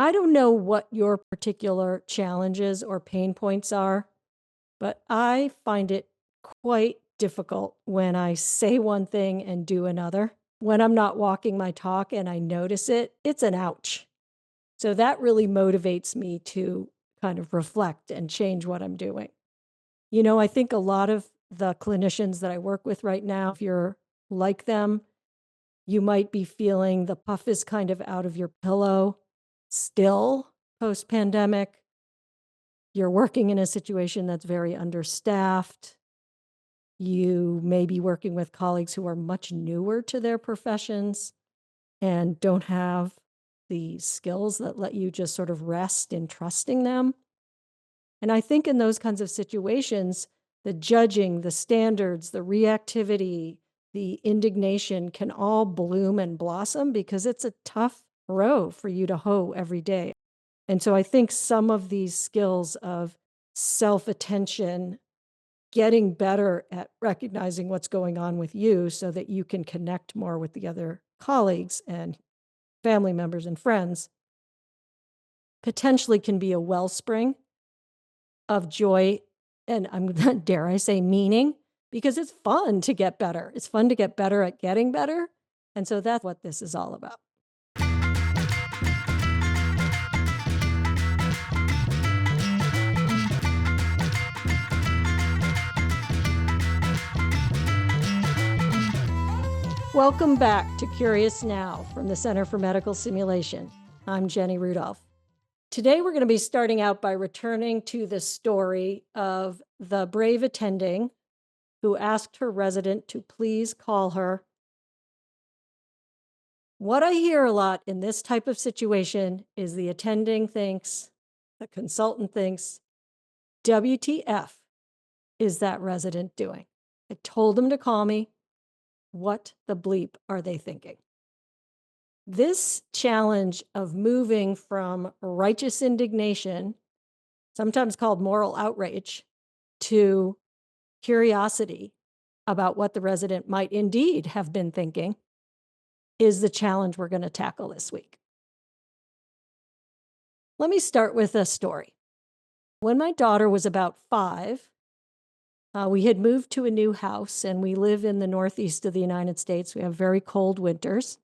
I don't know what your particular challenges or pain points are, but I find it quite difficult when I say one thing and do another. When I'm not walking my talk and I notice it, it's an ouch. So that really motivates me to kind of reflect and change what I'm doing. I think a lot of the clinicians that I work with right now, if you're like them, you might be feeling the puff is kind of out of your pillow still post pandemic. You're working in a situation that's very understaffed. You may be working with colleagues who are much newer to their professions and don't have the skills that let you just sort of rest in trusting them. And I think in those kinds of situations, the judging, the standards, the reactivity, the indignation can all bloom and blossom because it's a tough row for you to hoe every day. And so I think some of these skills of self attention, getting better at recognizing what's going on with you so that you can connect more with the other colleagues and family members and friends, potentially can be a wellspring of joy and I'm dare I say meaning, because it's fun to get better. It's fun to get better at getting better. And so that's what this is all about. Welcome back to Curious Now from the Center for Medical Simulation. I'm Jenny Rudolph. Today, we're going to be starting out by returning to the story of the brave attending who asked her resident to please call her. What I hear a lot in this type of situation is the attending thinks, the consultant thinks, WTF is that resident doing? I told him to call me. What the bleep are they thinking? This challenge of moving from righteous indignation, sometimes called moral outrage, to curiosity about what the resident might indeed have been thinking is the challenge we're going to tackle this week. Let me start with a story. When my daughter was about 5, we had moved to a new house, and we live in the northeast of the United States. We have very cold winters.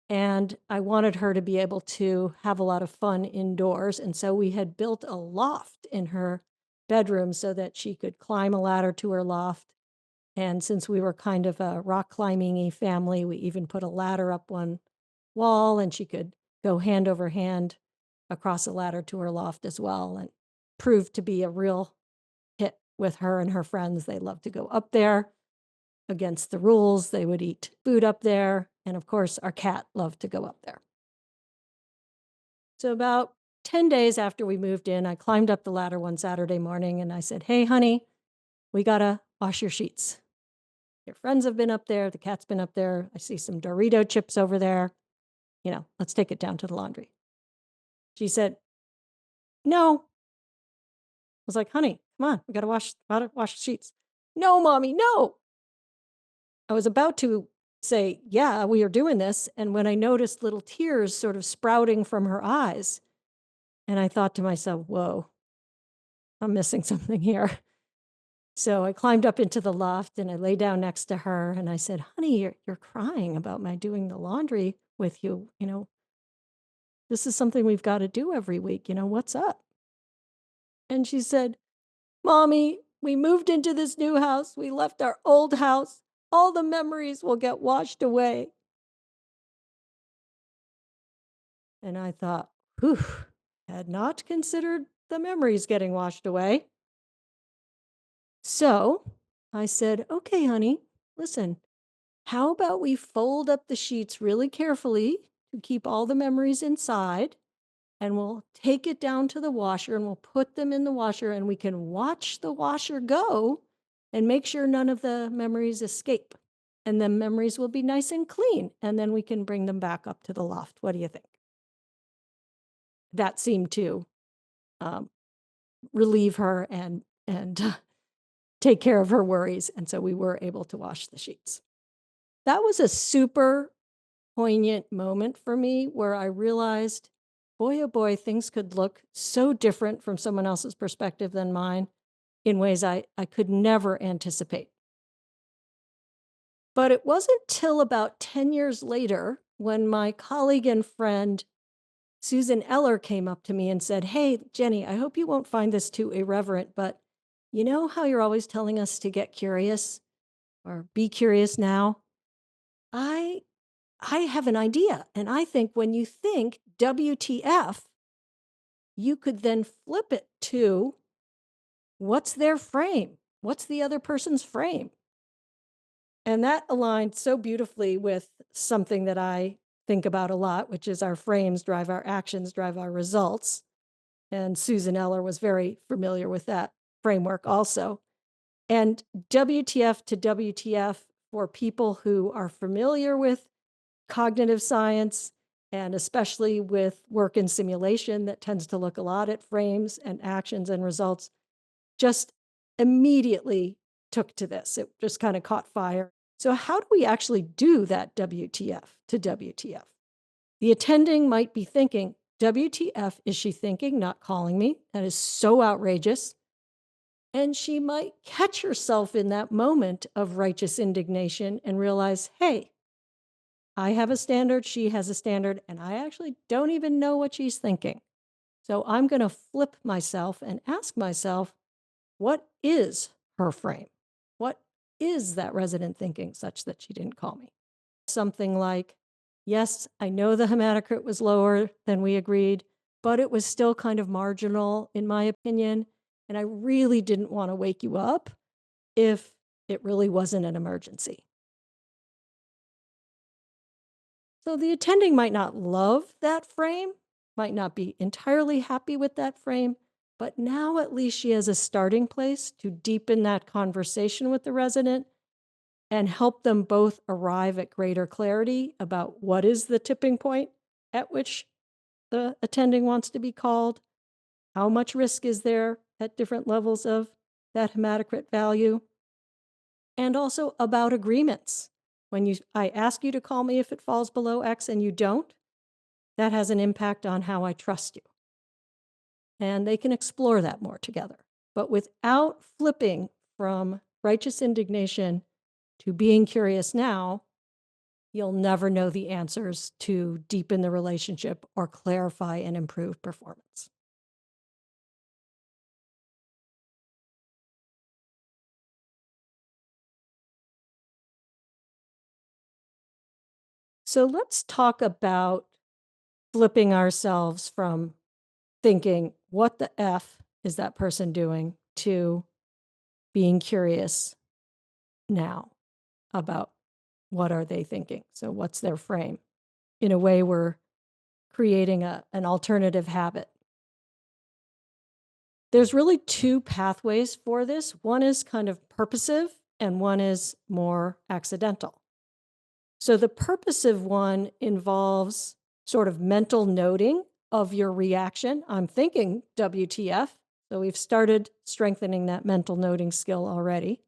And I wanted her to be able to have a lot of fun indoors. And so we had built a loft in her bedroom so that she could climb a ladder to her loft. And since we were kind of a rock climbing-y family, we even put a ladder up one wall and she could go hand over hand across a ladder to her loft as well. And proved to be a real hit with her and her friends. They loved to go up there against the rules. They would eat food up there. And of course, our cat loved to go up there. So about 10 days after we moved in, I climbed up the ladder one Saturday morning and I said, "Hey, honey, we got to wash your sheets. Your friends have been up there. The cat's been up there. I see some Dorito chips over there. Let's take it down to the laundry." She said, "No." I was like, "Honey, come on. We got to wash the sheets." "No, mommy, no." I was about to say, "Yeah, we are doing this." And when I noticed little tears sort of sprouting from her eyes, and I thought to myself, whoa, I'm missing something here. So I climbed up into the loft and I lay down next to her and I said, "Honey, you're crying about my doing the laundry with you. This is something we've got to do every week. What's up?" And she said, "Mommy, we moved into this new house. We left our old house. All the memories will get washed away." And I thought, whew, had not considered the memories getting washed away. So I said, "Okay, honey, listen, how about we fold up the sheets really carefully to keep all the memories inside, and we'll take it down to the washer and we'll put them in the washer and we can watch the washer go and make sure none of the memories escape. And the memories will be nice and clean, and then we can bring them back up to the loft. What do you think?" That seemed to um, relieve her and take care of her worries, and so we were able to wash the sheets. That was a super poignant moment for me where I realized boy, oh boy, things could look so different from someone else's perspective than mine in ways I could never anticipate. But it wasn't till about 10 years later when my colleague and friend Susan Eller came up to me and said, "Hey, Jenny, I hope you won't find this too irreverent, but you know how you're always telling us to get curious or be curious now? I I have an idea. And I think when you think WTF, you could then flip it to what's their frame? What's the other person's frame?" And that aligned so beautifully with something that I think about a lot, which is our frames drive our actions, drive our results. And Susan Eller was very familiar with that framework also. And WTF to WTF for people who are familiar with cognitive science and especially with work in simulation that tends to look a lot at frames and actions and results, just immediately took to this. It just kind of caught fire. So, how do we actually do that WTF to WTF? The attending might be thinking, WTF is she thinking, not calling me? That is so outrageous. And she might catch herself in that moment of righteous indignation and realize, hey, I have a standard, she has a standard, and I actually don't even know what she's thinking. So I'm going to flip myself and ask myself, what is her frame? What is that resident thinking such that she didn't call me? Something like, yes, I know the hematocrit was lower than we agreed, but it was still kind of marginal, in my opinion. And I really didn't want to wake you up if it really wasn't an emergency. So the attending might not love that frame, might not be entirely happy with that frame, but now at least she has a starting place to deepen that conversation with the resident and help them both arrive at greater clarity about what is the tipping point at which the attending wants to be called, how much risk is there at different levels of that hematocrit value, and also about agreements. When I ask you to call me if it falls below X and you don't, that has an impact on how I trust you. And they can explore that more together. But without flipping from righteous indignation to being curious now, you'll never know the answers to deepen the relationship or clarify and improve performance. So let's talk about flipping ourselves from thinking, what the F is that person doing, to being curious now about what are they thinking. So what's their frame? In a way, we're creating an alternative habit. There's really two pathways for this. One is kind of purposive and one is more accidental. So the purposive one involves sort of mental noting of your reaction. I'm thinking WTF. So we've started strengthening that mental noting skill already.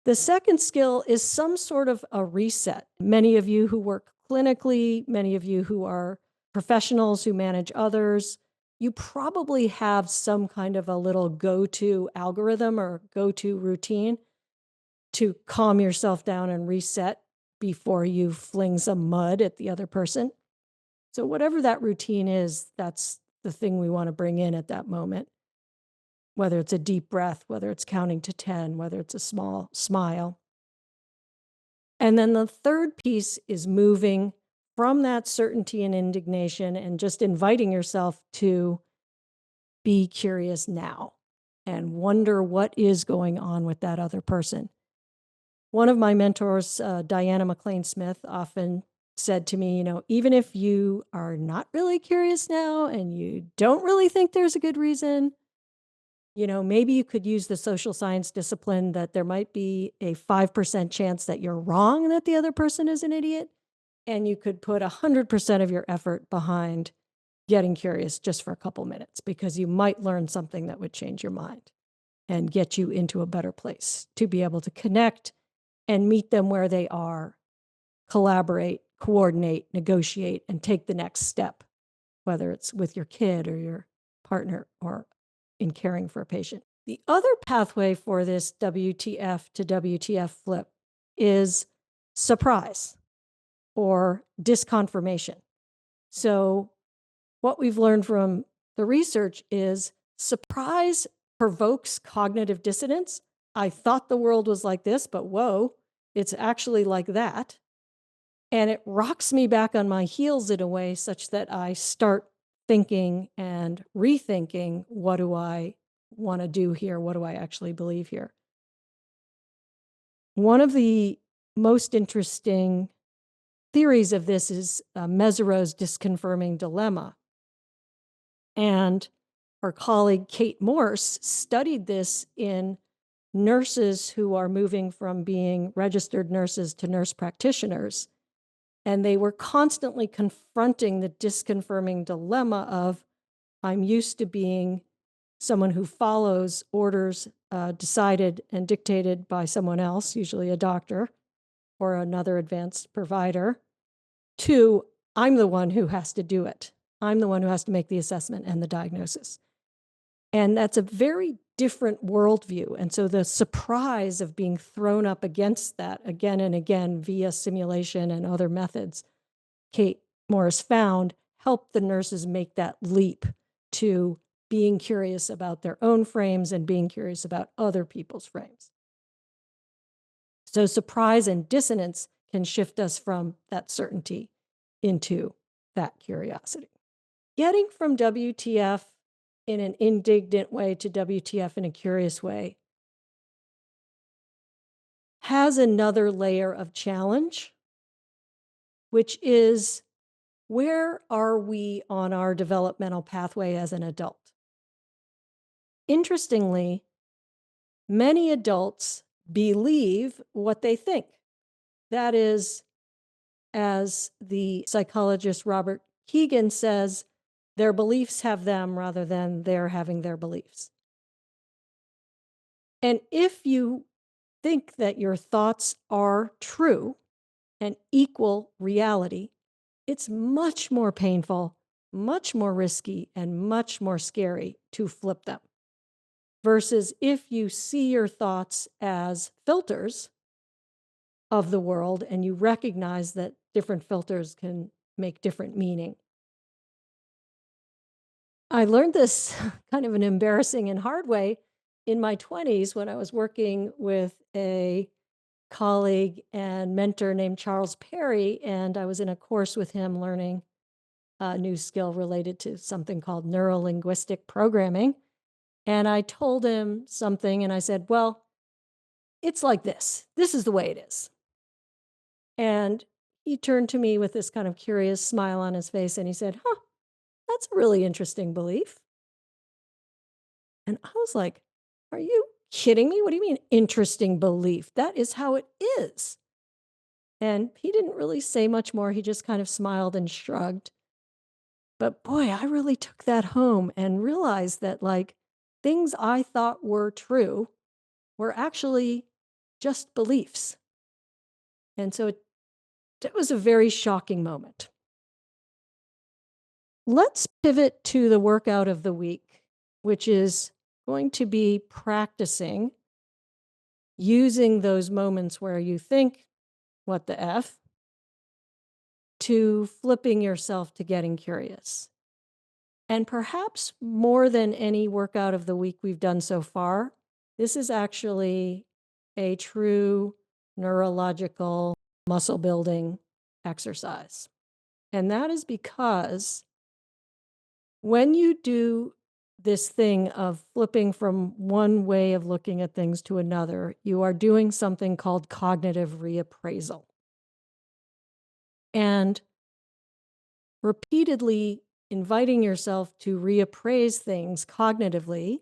The second skill is some sort of a reset. Many of you who work clinically, many of you who are professionals who manage others, you probably have some kind of a little go-to algorithm or go-to routine to calm yourself down and reset before you fling some mud at the other person. So whatever that routine is, that's the thing we want to bring in at that moment, whether it's a deep breath, whether it's counting to 10, whether it's a small smile. And then the third piece is moving from that certainty and indignation and just inviting yourself to be curious now and wonder what is going on with that other person. One of my mentors, Diana McLean Smith, often said to me, even if you are not really curious now and you don't really think there's a good reason, maybe you could use the social science discipline that there might be a 5% chance that you're wrong and that the other person is an idiot. And you could put 100% of your effort behind getting curious just for a couple minutes because you might learn something that would change your mind and get you into a better place to be able to connect and meet them where they are, collaborate, coordinate, negotiate, and take the next step whether it's with your kid or your partner or in caring for a patient. The other pathway for this WTF to WTF flip is surprise or disconfirmation. So, what we've learned from the research is surprise provokes cognitive dissonance. I thought the world was like this, but whoa, it's actually like that. And it rocks me back on my heels in a way such that I start thinking and rethinking, what do I want to do here? What do I actually believe here? One of the most interesting theories of this is Mesereau's disconfirming dilemma. And our colleague Kate Morse studied this in nurses who are moving from being registered nurses to nurse practitioners. And they were constantly confronting the disconfirming dilemma of, I'm used to being someone who follows orders decided and dictated by someone else, usually a doctor or another advanced provider, to I'm the one who has to do it. I'm the one who has to make the assessment and the diagnosis. And that's a very different worldview. And so the surprise of being thrown up against that again and again via simulation and other methods, Kate Morris found, helped the nurses make that leap to being curious about their own frames and being curious about other people's frames. So surprise and dissonance can shift us from that certainty into that curiosity. Getting from WTF in an indignant way to WTF in a curious way has another layer of challenge, which is, where are we on our developmental pathway as an adult? Interestingly, many adults believe what they think. That is, as the psychologist Robert Keegan says, their beliefs have them rather than they're having their beliefs. And if you think that your thoughts are true and equal reality, it's much more painful, much more risky, and much more scary to flip them. Versus if you see your thoughts as filters of the world and you recognize that different filters can make different meaning. I learned this kind of an embarrassing and hard way in my 20s when I was working with a colleague and mentor named Charles Perry, and I was in a course with him learning a new skill related to something called neuro-linguistic programming. And I told him something and I said, well, it's like this. This is the way it is. And he turned to me with this kind of curious smile on his face and he said, huh, that's a really interesting belief. And I was like, are you kidding me? What do you mean, interesting belief? That is how it is. And he didn't really say much more. He just kind of smiled and shrugged. But boy, I really took that home and realized that, like, things I thought were true were actually just beliefs. And so it was a very shocking moment. Let's pivot to the workout of the week, which is going to be practicing using those moments where you think, what the F, to flipping yourself to getting curious. And perhaps more than any workout of the week we've done so far, this is actually a true neurological muscle building exercise. And that is because when you do this thing of flipping from one way of looking at things to another, you are doing something called cognitive reappraisal. And repeatedly inviting yourself to reappraise things cognitively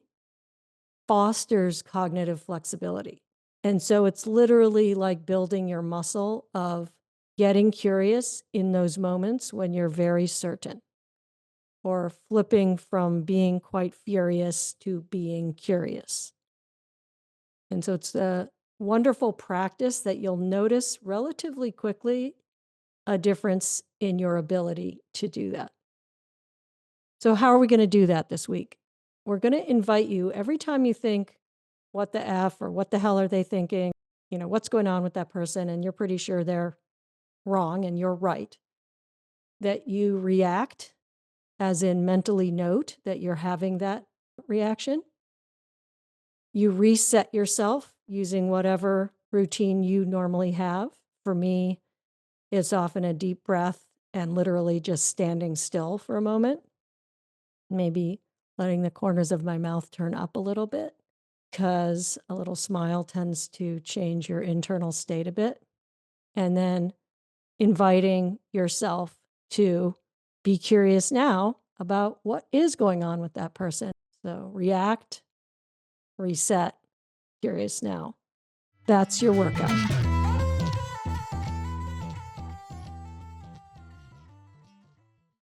fosters cognitive flexibility. And so it's literally like building your muscle of getting curious in those moments when you're very certain, or flipping from being quite furious to being curious. And so it's a wonderful practice that you'll notice relatively quickly a difference in your ability to do that. So how are we gonna do that this week? We're gonna invite you every time you think, "What the F," or "What the hell are they thinking?" "What's going on with that person?" and you're pretty sure they're wrong and you're right, that you react, as in mentally note that you're having that reaction. You reset yourself using whatever routine you normally have. For me, it's often a deep breath and literally just standing still for a moment, maybe letting the corners of my mouth turn up a little bit, because a little smile tends to change your internal state a bit. And then inviting yourself to be curious now about what is going on with that person. So react, reset, curious now. That's your workout.